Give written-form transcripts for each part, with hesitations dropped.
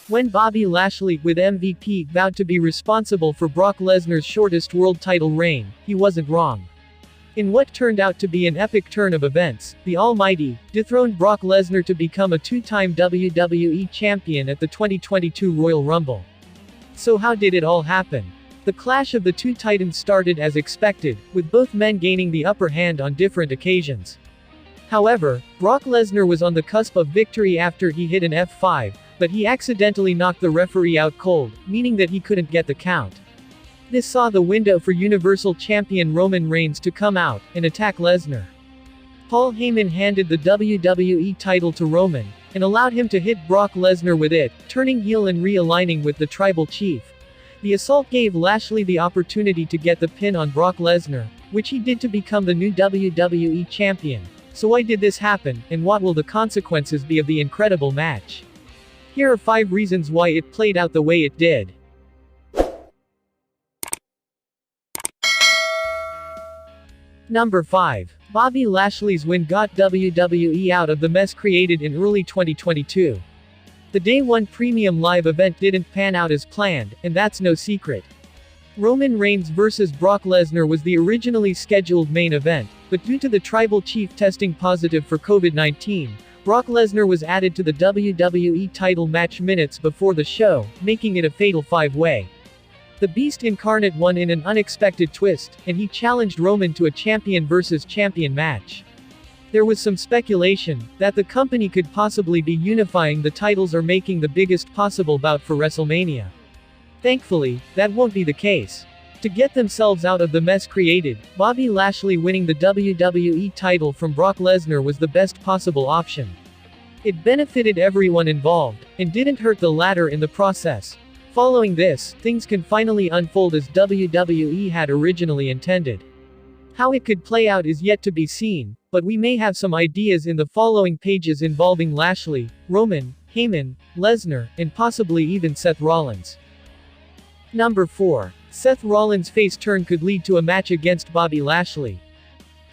When Bobby Lashley, with MVP, vowed to be responsible for Brock Lesnar's shortest world title reign, he wasn't wrong. In what turned out to be an epic turn of events, the Almighty dethroned Brock Lesnar to become a two-time WWE Champion at the 2022 Royal Rumble. So how did it all happen? The clash of the two titans started as expected, with both men gaining the upper hand on different occasions. However, Brock Lesnar was on the cusp of victory after he hit an F5, but he accidentally knocked the referee out cold, meaning that he couldn't get the count. This saw the window for Universal Champion Roman Reigns to come out and attack Lesnar. Paul Heyman handed the WWE title to Roman, and allowed him to hit Brock Lesnar with it, turning heel and realigning with the Tribal Chief. The assault gave Lashley the opportunity to get the pin on Brock Lesnar, which he did to become the new WWE Champion. So why did this happen, and what will the consequences be of the incredible match? Here are 5 reasons why it played out the way it did. Number 5. Bobby Lashley's win got WWE out of the mess created in early 2022. The Day 1 Premium Live event didn't pan out as planned, and that's no secret. Roman Reigns vs. Brock Lesnar was the originally scheduled main event, but due to the Tribal Chief testing positive for COVID-19, Brock Lesnar was added to the WWE title match minutes before the show, making it a fatal 5-way. The Beast incarnate won in an unexpected twist, and he challenged Roman to a champion versus champion match. There was some speculation that the company could possibly be unifying the titles or making the biggest possible bout for WrestleMania. Thankfully, that won't be the case. To get themselves out of the mess created, Bobby Lashley winning the WWE title from Brock Lesnar was the best possible option. It benefited everyone involved, and didn't hurt the latter in the process. Following this, things can finally unfold as WWE had originally intended. How it could play out is yet to be seen, but we may have some ideas in the following pages involving Lashley, Roman, Heyman, Lesnar, and possibly even Seth Rollins. Number 4. Seth Rollins' face turn could lead to a match against Bobby Lashley.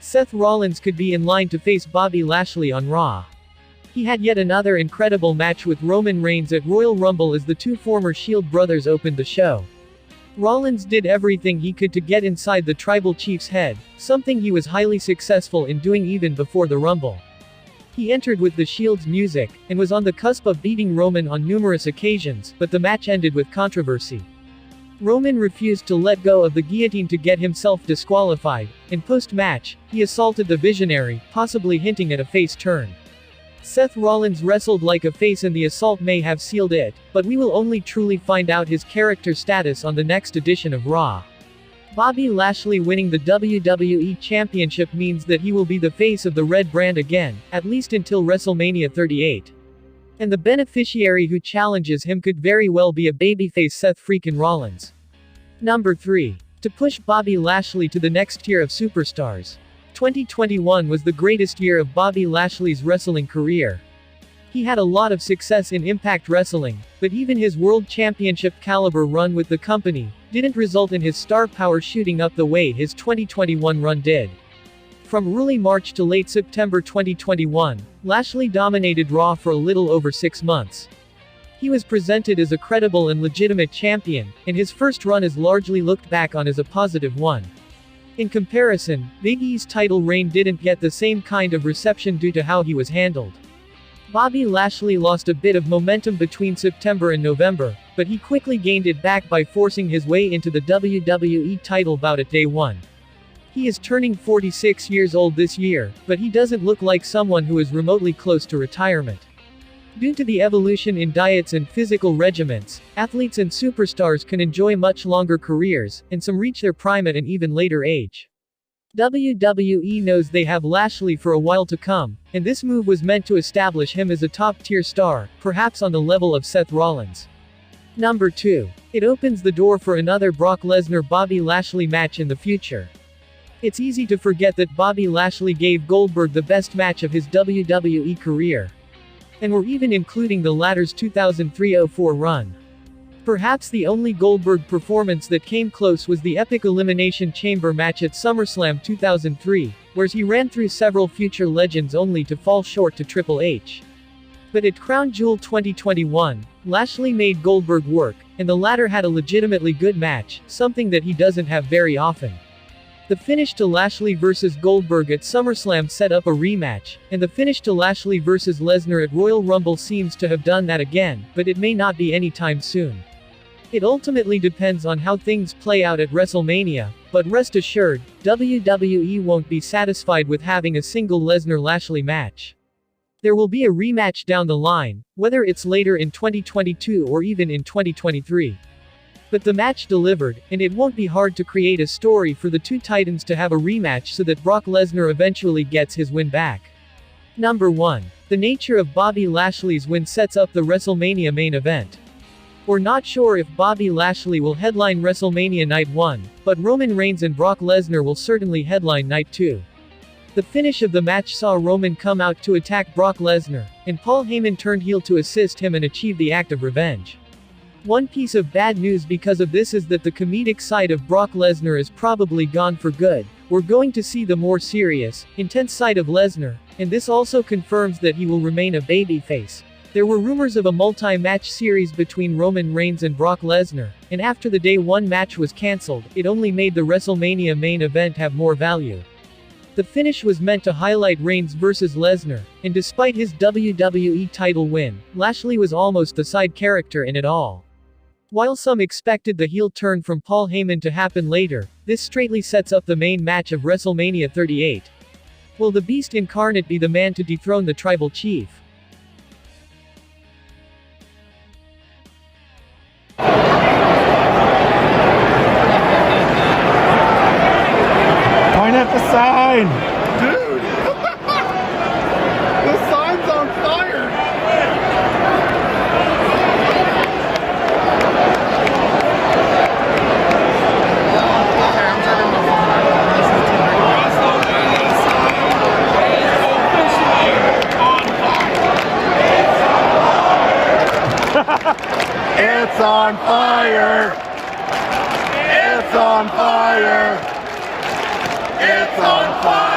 Seth Rollins could be in line to face Bobby Lashley on Raw. He had yet another incredible match with Roman Reigns at Royal Rumble as the two former Shield brothers opened the show. Rollins did everything he could to get inside the Tribal Chief's head, something he was highly successful in doing even before the Rumble. He entered with the Shield's music, and was on the cusp of beating Roman on numerous occasions, but the match ended with controversy. Roman refused to let go of the guillotine to get himself disqualified, and post-match, he assaulted the Visionary, possibly hinting at a face turn. Seth Rollins wrestled like a face and the assault may have sealed it, but we will only truly find out his character status on the next edition of Raw. Bobby Lashley winning the WWE Championship means that he will be the face of the red brand again, at least until WrestleMania 38. And the beneficiary who challenges him could very well be a babyface Seth freakin' Rollins. Number 3. To push Bobby Lashley to the next tier of superstars. 2021 was the greatest year of Bobby Lashley's wrestling career. He had a lot of success in Impact Wrestling, but even his World Championship caliber run with the company didn't result in his star power shooting up the way his 2021 run did. From early March to late September 2021, Lashley dominated Raw for a little over 6 months. He was presented as a credible and legitimate champion, and his first run is largely looked back on as a positive one. In comparison, Big E's title reign didn't get the same kind of reception due to how he was handled. Bobby Lashley lost a bit of momentum between September and November, but he quickly gained it back by forcing his way into the WWE title bout at Day 1. He is turning 46 years old this year, but he doesn't look like someone who is remotely close to retirement. Due to the evolution in diets and physical regimens, athletes and superstars can enjoy much longer careers, and some reach their prime at an even later age. WWE knows they have Lashley for a while to come, and this move was meant to establish him as a top-tier star, perhaps on the level of Seth Rollins. Number 2. It opens the door for another Brock Lesnar-Bobby Lashley match in the future. It's easy to forget that Bobby Lashley gave Goldberg the best match of his WWE career. And we're even including the latter's 2003-04 run. Perhaps the only Goldberg performance that came close was the epic Elimination Chamber match at SummerSlam 2003, where he ran through several future legends only to fall short to Triple H. But at Crown Jewel 2021, Lashley made Goldberg work, and the latter had a legitimately good match, something that he doesn't have very often. The finish to Lashley vs. Goldberg at SummerSlam set up a rematch, and the finish to Lashley vs. Lesnar at Royal Rumble seems to have done that again, but it may not be anytime soon. It ultimately depends on how things play out at WrestleMania, but rest assured, WWE won't be satisfied with having a single Lesnar-Lashley match. There will be a rematch down the line, whether it's later in 2022 or even in 2023. But the match delivered, and it won't be hard to create a story for the two titans to have a rematch so that Brock Lesnar eventually gets his win back. Number 1. The nature of Bobby Lashley's win sets up the WrestleMania main event. We're not sure if Bobby Lashley will headline WrestleMania Night 1, but Roman Reigns and Brock Lesnar will certainly headline Night 2. The finish of the match saw Roman come out to attack Brock Lesnar, and Paul Heyman turned heel to assist him and achieve the act of revenge. One piece of bad news because of this is that the comedic side of Brock Lesnar is probably gone for good. We're going to see the more serious, intense side of Lesnar, and this also confirms that he will remain a babyface. There were rumors of a multi-match series between Roman Reigns and Brock Lesnar, and after the Day 1 match was cancelled, it only made the WrestleMania main event have more value. The finish was meant to highlight Reigns vs. Lesnar, and despite his WWE title win, Lashley was almost the side character in it all. While some expected the heel turn from Paul Heyman to happen later, this straightly sets up the main match of WrestleMania 38. Will the Beast incarnate be the man to dethrone the Tribal Chief? Point at the sign! Dude! The sign's on fire! It's on fire! It's on fire! It's on fire!